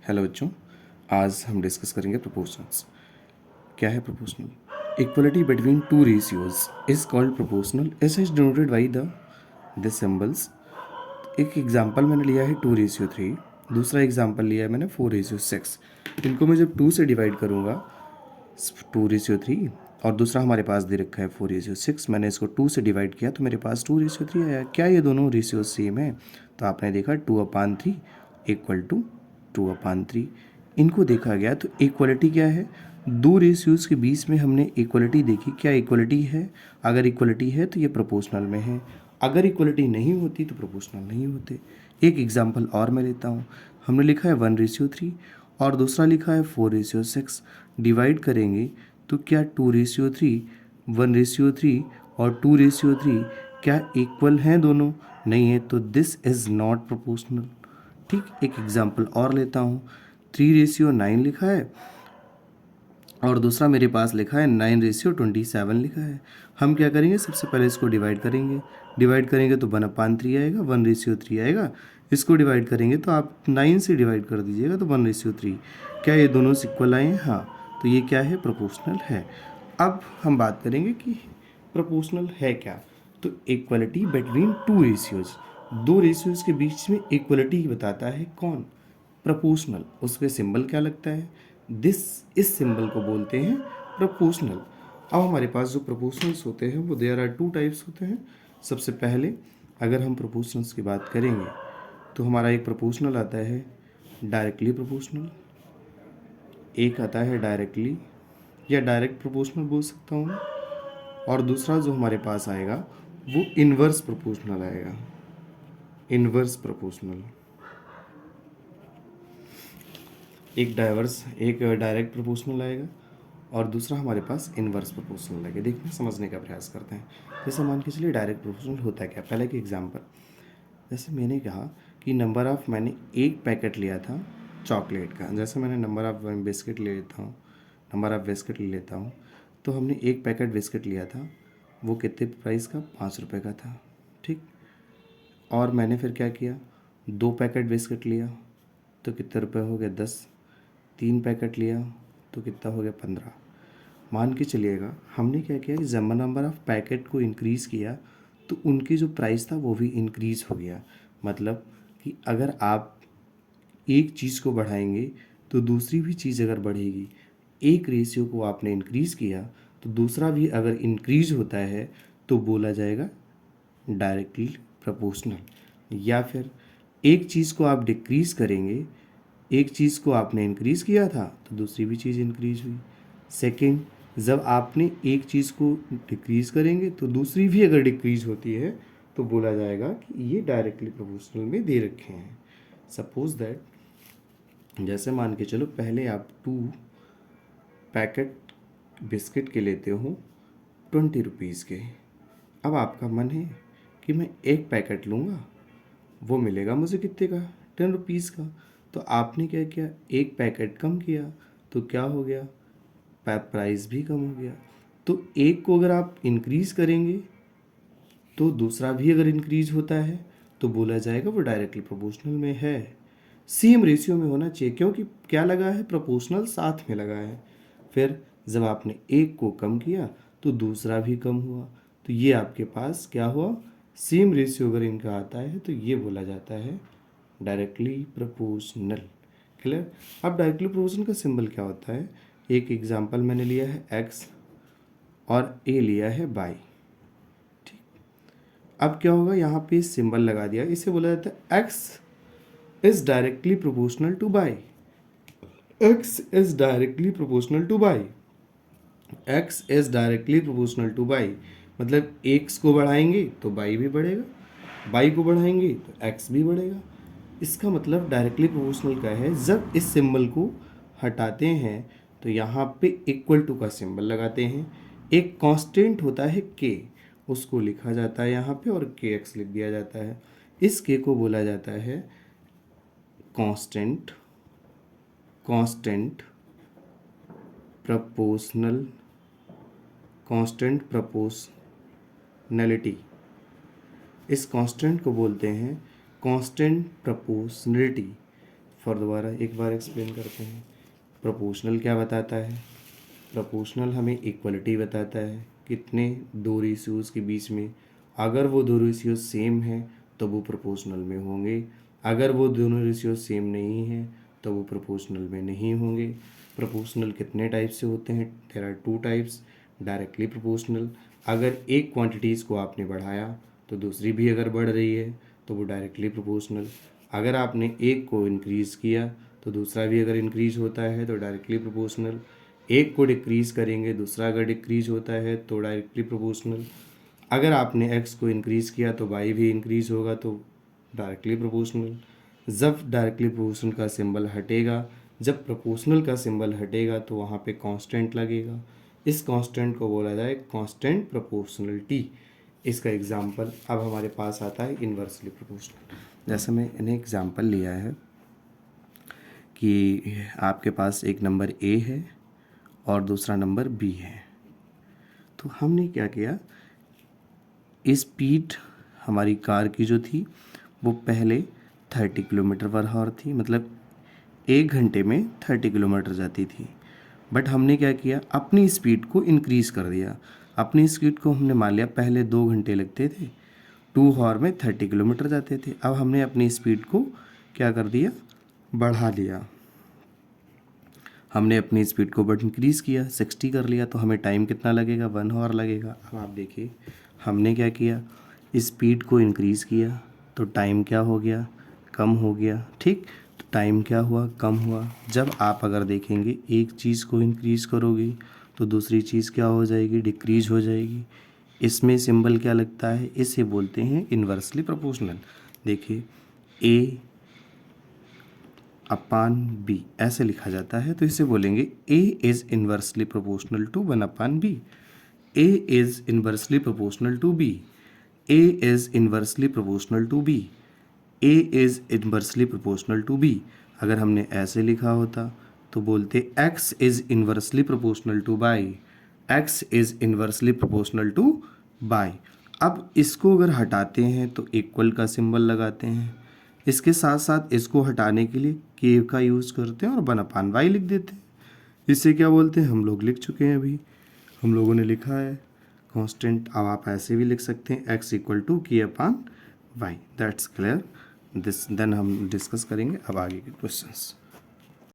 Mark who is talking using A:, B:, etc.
A: Hello बच्चों, आज हम डिस्कस करेंगे प्रोपोर्शंस। क्या है proportional? Equality between two ratios is called proportional. Is denoted by the this symbols. एक एग्जांपल मैंने लिया है 2:3, दूसरा एग्जांपल लिया है मैंने 4:6। इनको मैं जब 2 से डिवाइड करूँगा 2:3, और दूसरा हमारे पास दे रखा है 4:6, मैंने इसको 2 से डिवाइड किया तो मेरे पास 2:3 आया। क्या ये दोनों रेशियो सेम है? तो आपने देखा 2/3 इक्वल टू 2/3। इनको देखा गया तो इक्वलिटी क्या है? दो रेशियोज़ के बीच में हमने इक्वलिटी देखी। क्या इक्वलिटी है? अगर इक्वलिटी है तो ये प्रोपोर्शनल में है, अगर इक्वलिटी नहीं होती तो प्रोपोर्शनल नहीं होते। एक एग्जांपल और मैं लेता हूँ। हमने लिखा है 1:3 और दूसरा लिखा है 4:6। डिवाइड करेंगे तो क्या 2:3, 1:3 और 2:3 क्या इक्वल हैं दोनों? नहीं है, तो दिस इज़ नॉट प्रोपोर्शनल। ठीक, एक एग्जांपल और लेता हूँ। 3:9 लिखा है और दूसरा मेरे पास लिखा है 9:27 लिखा है। हम क्या करेंगे? सबसे पहले इसको डिवाइड करेंगे तो 1/3 आएगा, 1:3 आएगा। इसको डिवाइड करेंगे तो आप 9 से डिवाइड कर दीजिएगा तो 1:3। क्या ये दोनों इक्वल आए हैं? हाँ, तो ये क्या है? प्रोपोर्शनल है। अब हम बात करेंगे कि प्रोपोर्शनल है क्या। तो इक्वलिटी बिटवीन टू रेशियोज, दो रेशियोज के बीच में इक्वलिटी बताता है कौन? प्रोपोर्शनल। उसके सिंबल क्या लगता है? इस सिंबल को बोलते हैं प्रोपोर्शनल। अब हमारे पास जो प्रोपोर्शनल्स होते हैं वो देयर आर टू टाइप्स होते हैं। सबसे पहले अगर हम प्रोपोर्शनल्स की बात करेंगे तो हमारा एक प्रोपोर्शनल आता है डायरेक्टली प्रोपोर्शनल, एक आता है डायरेक्टली या डायरेक्ट प्रोपोर्शनल बोल सकता हूँ, और दूसरा जो हमारे पास आएगा वो इन्वर्स प्रोपोर्शनल आएगा। इन्वर्स प्रोपोर्शनल, एक डायरेक्ट प्रोपोर्शनल आएगा और दूसरा हमारे पास इन्वर्स प्रोपोर्शनल आएगा। देखने समझने का प्रयास करते हैं। जैसे मान के चलिए डायरेक्ट प्रोपोर्शनल होता है क्या। पहले के एग्जांपल, जैसे मैंने कहा कि मैंने एक पैकेट लिया था चॉकलेट का। जैसे मैंने नंबर ऑफ़ बिस्किट ले लेता हूँ, तो हमने एक पैकेट बिस्किट लिया था, वो कितने प्राइस का? 5 रुपये का था। ठीक, और मैंने फिर क्या किया? 2 पैकेट बिस्किट लिया तो कितने रुपए हो गए? 10। 3 पैकेट लिया तो कितना हो गया? 15। मान के चलिएगा हमने क्या किया कि जब नंबर ऑफ़ पैकेट को इंक्रीज़ किया तो उनकी जो प्राइस था वो भी इंक्रीज़ हो गया। मतलब कि अगर आप एक चीज़ को बढ़ाएंगे तो दूसरी भी चीज़ अगर बढ़ेगी, एक रेशियो को आपने इंक्रीज़ किया तो दूसरा भी अगर इंक्रीज़ होता है तो बोला जाएगा डायरेक्टली प्रोपोर्शनल। या फिर एक चीज़ को आप डिक्रीज़ करेंगे, एक चीज़ को आपने इंक्रीज़ किया था तो दूसरी भी चीज़ इंक्रीज़ हुई। सेकंड, जब आपने एक चीज़ को डिक्रीज़ करेंगे तो दूसरी भी अगर डिक्रीज़ होती है तो बोला जाएगा कि ये डायरेक्टली प्रोपोर्शनल में दे रखे हैं। सपोज दैट, जैसे मान के चलो पहले आप 2 पैकेट बिस्किट के लेते हो 20 रुपीज़ के। अब आपका मन है कि मैं एक पैकेट लूँगा, वो मिलेगा मुझे कितने का? 10 रुपीज़ का। तो आपने क्या किया? एक पैकेट कम किया तो क्या हो गया? प्राइस भी कम हो गया। तो एक को अगर आप इंक्रीज़ करेंगे तो दूसरा भी अगर इंक्रीज़ होता है तो बोला जाएगा वो डायरेक्टली प्रोपोर्शनल में है। सेम रेशियो में होना चाहिए, क्योंकि क्या लगा है? प्रोपोर्शनल साथ में लगा है। फिर जब आपने एक को कम किया तो दूसरा भी कम हुआ, तो ये आपके पास क्या हुआ? सेम रेशियो अगर इनका आता है तो ये बोला जाता है डायरेक्टली प्रोपोर्शनल। क्लियर? अब डायरेक्टली प्रोपोर्शनल का सिंबल क्या होता है? एक एग्जांपल मैंने लिया है x और a लिया है y। ठीक, अब क्या होगा? यहाँ पे सिंबल लगा दिया, इसे बोला जाता है x is directly proportional to y। x is directly proportional to y। x is directly proportional to y, मतलब x को बढ़ाएंगे तो y भी बढ़ेगा, y को बढ़ाएंगे तो x भी बढ़ेगा। इसका मतलब डायरेक्टली प्रोपोर्शनल का है जब इस सिंबल को हटाते हैं तो यहाँ पे इक्वल टू का सिंबल लगाते हैं। एक कांस्टेंट होता है k, उसको लिखा जाता है यहाँ पे और kx लिख दिया जाता है। इस k को बोला जाता है constant constant proportional constant proportionality. इस कांस्टेंट को बोलते हैं कांस्टेंट प्रपोर्शनैलिटी। फॉर दोबारा एक बार एक्सप्लेन करते हैं। प्रोपोर्शनल क्या बताता है? प्रोपोर्शनल हमें इक्वलिटी बताता है, कितने दो रेशियोज़ के बीच में अगर वो दो रेशियो सेम है तो वो प्रोपोर्शनल में होंगे, अगर वो दोनों रेशियो सेम नहीं हैं तो वो प्रोपोर्शनल में नहीं होंगे। प्रोपोर्शनल कितने टाइप से होते हैं? There are two types. Directly proportional, अगर एक क्वांटिटीज़ को आपने बढ़ाया तो दूसरी भी अगर बढ़ रही है तो वो डायरेक्टली प्रोपोर्शनल। अगर आपने एक को इंक्रीज़ किया तो दूसरा भी अगर इंक्रीज होता है तो डायरेक्टली प्रोपोर्शनल। एक को डिक्रीज़ करेंगे, दूसरा अगर डिक्रीज होता है तो डायरेक्टली प्रोपोर्शनल। अगर आपने एक्स को इंक्रीज़ किया तो वाई भी इंक्रीज़ होगा तो डायरेक्टली प्रोपोर्शनल। जब डायरेक्टली प्रोपोर्शनल का सिंबल हटेगा, जब प्रोपोर्शनल का सिंबल हटेगा तो वहाँ पे कांस्टेंट लगेगा। इस कांस्टेंट को बोला जाए कांस्टेंट प्रोपोर्शनलिटी। इसका एग्जांपल अब हमारे पास आता है इन्वर्सली प्रोपोर्शनल। जैसे मैं इन्हें एग्जांपल लिया है कि आपके पास एक नंबर ए है और दूसरा नंबर बी है। तो हमने क्या किया, स्पीड हमारी कार की जो थी वो पहले 30 किलोमीटर पर आवर थी, मतलब 1 घंटे में 30 किलोमीटर जाती थी। बट हमने क्या किया, अपनी स्पीड को इंक्रीज़ कर दिया। अपनी स्पीड को हमने मान लिया पहले 2 घंटे लगते थे, 2 आवर में 30 किलोमीटर जाते थे। अब हमने अपनी स्पीड को क्या कर दिया, बढ़ा दिया। हमने अपनी स्पीड को बट इंक्रीज़ किया, 60 कर लिया, तो हमें टाइम कितना लगेगा, 1 आवर लगेगा। अब आप देखिए हमने क्या किया, स्पीड को इंक्रीज़ किया तो टाइम क्या हो गया, कम हो गया। ठीक, तो टाइम क्या हुआ, कम हुआ। जब आप अगर देखेंगे एक चीज़ को इंक्रीज़ करोगे तो दूसरी चीज़ क्या हो जाएगी, डिक्रीज़ हो जाएगी। इसमें सिंबल क्या लगता है, इसे बोलते हैं इन्वर्सली प्रोपोर्शनल। देखिए ए अपान बी ऐसे लिखा जाता है, तो इसे बोलेंगे A is inversely proportional to 1/b। A is inversely proportional to B. A is inversely proportional to B. A is inversely proportional to B. अगर हमने ऐसे लिखा होता तो बोलते X is inversely proportional to Y. X is inversely proportional to Y. अब इसको अगर हटाते हैं तो इक्वल का सिंबल लगाते हैं, इसके साथ साथ इसको हटाने के लिए के का यूज़ करते हैं और 1/y लिख देते हैं। इससे क्या बोलते हैं, हम लोग लिख चुके हैं, अभी हम लोगों ने लिखा है कांस्टेंट। अब आप ऐसे भी लिख सकते हैं x equal to k/y। That's clear. This then हम डिस्कस करेंगे अब आगे के क्वेश्चंस।